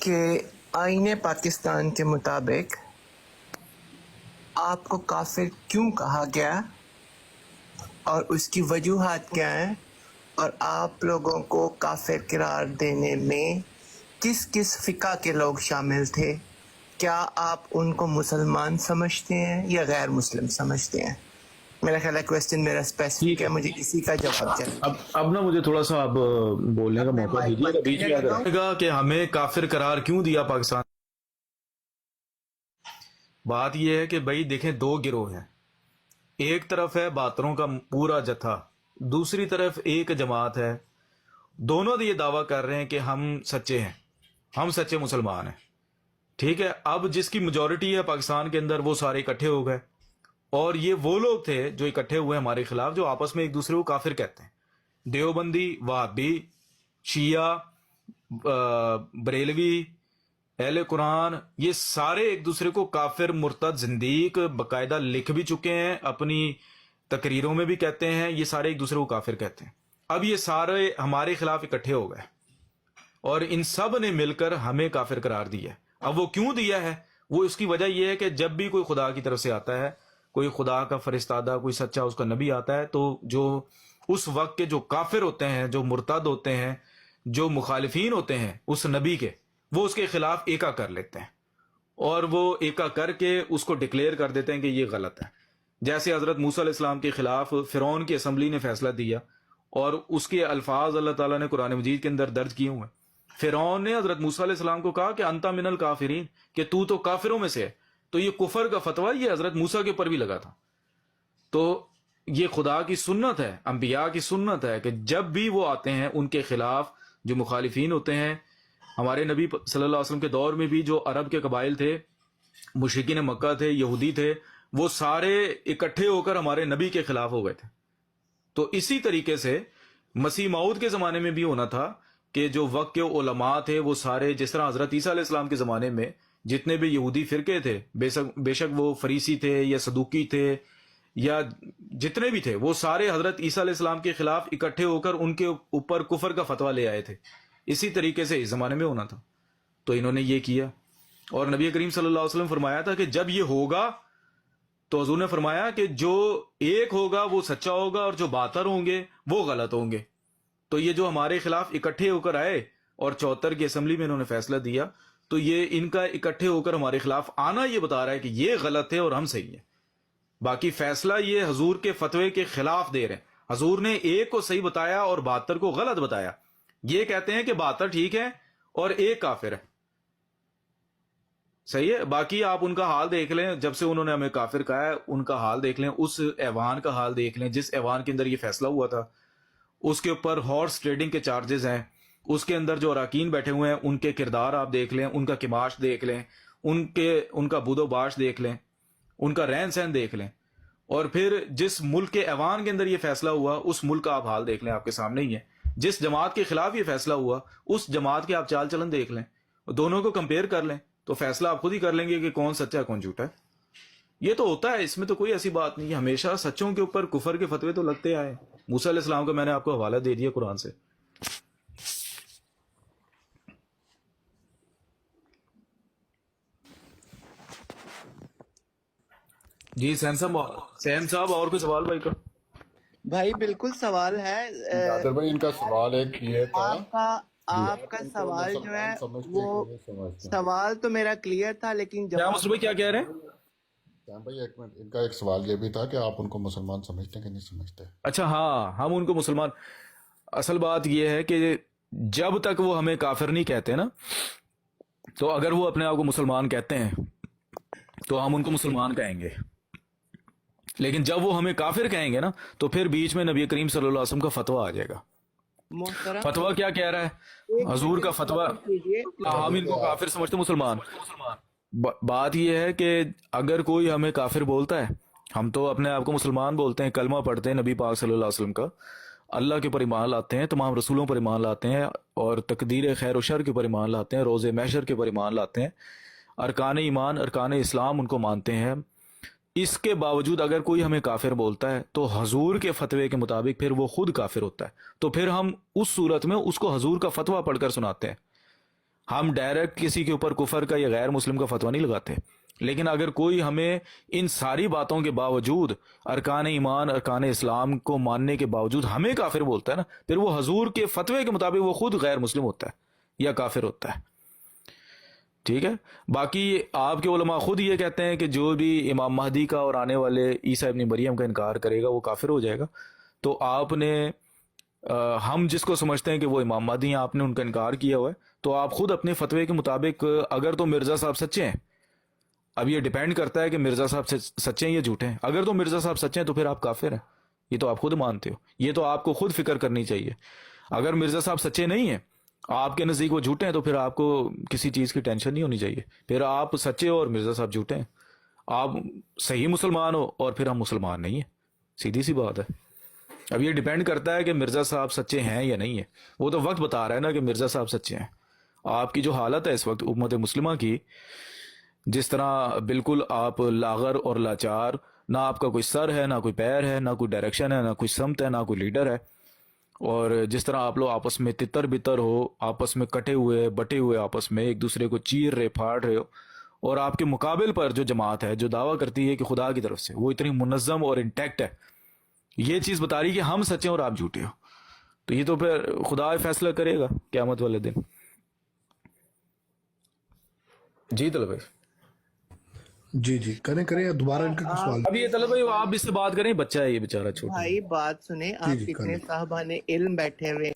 کہ آئین پاکستان کے مطابق آپ کو کافر کیوں کہا گیا اور اس کی وجوہات کیا ہیں، اور آپ لوگوں کو کافر قرار دینے میں کس کس فقہ کے لوگ شامل تھے؟ کیا آپ ان کو مسلمان سمجھتے ہیں یا غیر مسلم سمجھتے ہیں؟ میرا خیال ہے کویسچن میرا اسپیسیفک ہے، مجھے اسی کا جواب چاہیے۔ اب نا مجھے تھوڑا سا اب بولنے کا اب میں موقع مائک دیجیے بند گا، بیچ کرنے میں لگا ہوں۔ آ گا کہ ہمیں کافر قرار کیوں دیا پاکستان۔ بات یہ ہے کہ بھائی دیکھیں، دو گروہ ہیں، ایک طرف ہے باتروں کا پورا جتھا، دوسری طرف ایک جماعت ہے، دونوں یہ دعویٰ کر رہے ہیں کہ ہم سچے ہیں، ہم سچے مسلمان ہیں، ٹھیک ہے۔ اب جس کی میجورٹی ہے پاکستان کے اندر، وہ سارے اکٹھے ہو گئے، اور یہ وہ لوگ تھے جو اکٹھے ہوئے ہمارے خلاف، جو آپس میں ایک دوسرے کو کافر کہتے ہیں۔ دیوبندی، وہابی، شیعہ، بریلوی، اہل قرآن، یہ سارے ایک دوسرے کو کافر، مرتد، زندیق باقاعدہ لکھ بھی چکے ہیں، اپنی تقریروں میں بھی کہتے ہیں، یہ سارے ایک دوسرے کو کافر کہتے ہیں۔ اب یہ سارے ہمارے خلاف اکٹھے ہو گئے، اور ان سب نے مل کر ہمیں کافر قرار دیا ہے۔ اب وہ کیوں دیا ہے؟ وہ اس کی وجہ یہ ہے کہ جب بھی کوئی خدا کی طرف سے آتا ہے، کوئی خدا کا فرستادہ، کوئی سچا اس کا نبی آتا ہے، تو جو اس وقت کے جو کافر ہوتے ہیں، جو مرتد ہوتے ہیں، جو مخالفین ہوتے ہیں اس نبی کے، وہ اس کے خلاف ایکا کر لیتے ہیں، اور وہ ایکا کر کے اس کو ڈکلیئر کر دیتے ہیں کہ یہ غلط ہے۔ جیسے حضرت موسیٰ علیہ السلام کے خلاف فرعون کی اسمبلی نے فیصلہ دیا، اور اس کے الفاظ اللہ تعالیٰ نے قرآن مجید کے اندر درج کیے ہوئے ہیں۔ فرعون نے حضرت موسیٰ علیہ السلام کو کہا کہ انت من الکافرین، کہ تو کافروں میں سے ہے۔ تو یہ کفر کا فتویٰ یہ حضرت موسیٰ کے اوپر بھی لگا تھا۔ تو یہ خدا کی سنت ہے، انبیاء کی سنت ہے کہ جب بھی وہ آتے ہیں ان کے خلاف جو مخالفین ہوتے ہیں، ہمارے نبی صلی اللہ علیہ وسلم کے دور میں بھی جو عرب کے قبائل تھے، مشرکین مکہ تھے، یہودی تھے، وہ سارے اکٹھے ہو کر ہمارے نبی کے خلاف ہو گئے تھے۔ تو اسی طریقے سے مسیح موعود کے زمانے میں بھی ہونا تھا کہ جو وقت کے علماء تھے وہ سارے، جس طرح حضرت عیسیٰ علیہ السلام کے زمانے میں جتنے بھی یہودی فرقے تھے، بے شک وہ فریسی تھے یا صدوقی تھے یا جتنے بھی تھے، وہ سارے حضرت عیسیٰ علیہ السلام کے خلاف اکٹھے ہو کر ان کے اوپر کفر کا فتویٰ لے آئے تھے۔ اسی طریقے سے اس زمانے میں ہونا تھا، تو انہوں نے یہ کیا۔ اور نبی کریم صلی اللہ علیہ وسلم فرمایا تھا کہ جب یہ ہوگا تو حضور نے فرمایا کہ جو ایک ہوگا وہ سچا ہوگا، اور جو باطل ہوں گے وہ غلط ہوں گے۔ تو یہ جو ہمارے خلاف اکٹھے ہو کر آئے اور 74 کی اسمبلی میں انہوں نے فیصلہ دیا، تو یہ ان کا اکٹھے ہو کر ہمارے خلاف آنا یہ بتا رہا ہے کہ یہ غلط ہے اور ہم صحیح ہیں۔ باقی فیصلہ یہ حضور کے فتوے کے خلاف دے رہے ہیں۔ حضور نے ایک کو صحیح بتایا اور باطل کو غلط بتایا۔ یہ کہتے ہیں کہ باطل ٹھیک ہے اور ایک کافر ہے، صحیح ہے۔ باقی آپ ان کا حال دیکھ لیں، جب سے انہوں نے ہمیں کافر کہا ہے ان کا حال دیکھ لیں، اس ایوان کا حال دیکھ لیں جس ایوان کے اندر یہ فیصلہ ہوا تھا۔ اس کے اوپر ہارس ٹریڈنگ کے چارجز ہیں، اس کے اندر جو اراکین بیٹھے ہوئے ہیں ان کے کردار آپ دیکھ لیں، ان کا کماش دیکھ لیں، ان کا بود و باش دیکھ لیں، ان کا رہن سہن دیکھ لیں، اور پھر جس ملک کے ایوان کے اندر یہ فیصلہ ہوا اس ملک کا آپ حال دیکھ لیں، آپ کے سامنے ہی ہے۔ جس جماعت کے خلاف یہ فیصلہ ہوا اس جماعت کے آپ چال چلن دیکھ لیں، دونوں کو کمپیئر کر لیں، تو فیصلہ آپ خود ہی کر لیں گے کہ کون سچا ہے کون جھوٹا ہے۔ یہ تو ہوتا ہے، اس میں تو کوئی ایسی بات نہیں ہے، ہمیشہ سچوں کے اوپر کفر کے فتوے تو لگتے آئے۔ موسیٰ علیہ السلام کا میں نے آپ کو حوالہ دے دیا قرآن سے۔ جی سیم صاحب اور کوئی سوال بھائی کا؟ بھائی بالکل سوال ہے۔ نادر بھائی، ان کا سوال ایک یہ تھا، آپ کا ان کو سوال جو ہے مسلمان سمجھتے وہ کہ نہیں سمجھتے؟ سوال تو میرا کلیئر تھا، لیکن کیا مصطفی بھائی کیا کہہ رہے ہیں؟ سیم بھائی ایک منٹ، ان کا ایک سوال یہ بھی تھا کہ آپ ان کو مسلمان سمجھتے کہ نہیں سمجھتے؟ اچھا ہاں، ہم ان کو مسلمان، اصل بات یہ ہے کہ جب تک وہ ہمیں کافر نہیں کہتے نا، تو اگر وہ اپنے آپ کو مسلمان کہتے ہیں تو ہم ان کو مسلمان کہیں گے، لیکن جب وہ ہمیں کافر کہیں گے نا تو پھر بیچ میں نبی کریم صلی اللہ علیہ وسلم کا فتویٰ آ جائے گا۔ محترم فتویٰ کیا کہہ رہا ہے حضور کا فتویٰ؟ ہم ان کو کافر سمجھتے مسلمان۔ بات یہ ہے کہ اگر کوئی ہمیں کافر بولتا ہے، ہم تو اپنے آپ کو مسلمان بولتے ہیں، کلمہ پڑھتے ہیں نبی پاک صلی اللہ علیہ وسلم کا، اللہ کے اوپر ایمان لاتے ہیں، تمام رسولوں پر ایمان لاتے ہیں، اور تقدیر خیر و شر کے اوپر ایمان لاتے ہیں، روز محشر کے اوپر ایمان لاتے ہیں، ارکان ایمان، ارکان اسلام ان کو مانتے ہیں۔ اس کے باوجود اگر کوئی ہمیں کافر بولتا ہے تو حضور کے فتوے کے مطابق پھر وہ خود کافر ہوتا ہے، تو پھر ہم اس صورت میں اس کو حضور کا فتویٰ پڑھ کر سناتے ہیں۔ ہم ڈائریکٹ کسی کے اوپر کفر کا یا غیر مسلم کا فتویٰ نہیں لگاتے، لیکن اگر کوئی ہمیں ان ساری باتوں کے باوجود، ارکان ایمان ارکان اسلام کو ماننے کے باوجود ہمیں کافر بولتا ہے نا، پھر وہ حضور کے فتوے کے مطابق وہ خود غیر مسلم ہوتا ہے یا کافر ہوتا ہے. ٹھیک ہے. باقی آپ کے علماء خود یہ کہتے ہیں کہ جو بھی امام مہدی کا اور آنے والے عیسیٰ ابن مریم کا انکار کرے گا وہ کافر ہو جائے گا. تو آپ نے ہم جس کو سمجھتے ہیں کہ وہ امام مہدی ہیں، آپ نے ان کا انکار کیا ہوا ہے، تو آپ خود اپنے فتوے کے مطابق، اگر تو مرزا صاحب سچے ہیں، اب یہ ڈیپینڈ کرتا ہے کہ مرزا صاحب سچے ہیں یا جھوٹے ہیں. اگر تو مرزا صاحب سچے ہیں تو پھر آپ کافر ہیں، یہ تو آپ خود مانتے ہو، یہ تو آپ کو خود فکر کرنی چاہیے. اگر مرزا صاحب سچے نہیں ہیں، آپ کے نزدیک وہ جھوٹے ہیں، تو پھر آپ کو کسی چیز کی ٹینشن نہیں ہونی چاہیے. پھر آپ سچے ہو اور مرزا صاحب جھوٹے ہیں، آپ صحیح مسلمان ہو اور پھر ہم مسلمان نہیں ہیں. سیدھی سی بات ہے. اب یہ ڈیپینڈ کرتا ہے کہ مرزا صاحب سچے ہیں یا نہیں ہیں. وہ تو وقت بتا رہا ہے نا کہ مرزا صاحب سچے ہیں. آپ کی جو حالت ہے اس وقت امت مسلمہ کی، جس طرح بالکل آپ لاغر اور لاچار، نہ آپ کا کوئی سر ہے، نہ کوئی پیر ہے، نہ کوئی ڈائریکشن ہے، نہ کوئی سمت ہے، نہ کوئی لیڈر ہے، اور جس طرح آپ لوگ آپس میں تتر بتر ہو، آپس میں کٹے ہوئے بٹے ہوئے، آپس میں ایک دوسرے کو چیر رہے پھاڑ رہے ہو، اور آپ کے مقابل پر جو جماعت ہے جو دعویٰ کرتی ہے کہ خدا کی طرف سے وہ اتنی منظم اور انٹیکٹ ہے، یہ چیز بتا رہی کہ ہم سچے اور آپ جھوٹے ہو، تو یہ تو پھر خدا فیصلہ کرے گا قیامت والے دن. جی طلب بھائی. جی جی کریں یا دوبارہ ان کا سوال؟ اب یہ طلب بھائی آپ اس سے بات کریں، بچہ ہے یہ بیچارہ چھوٹا. بھائی بات سنیں، آپ جی کتنے کریں. صاحبان علم بیٹھے ہوئے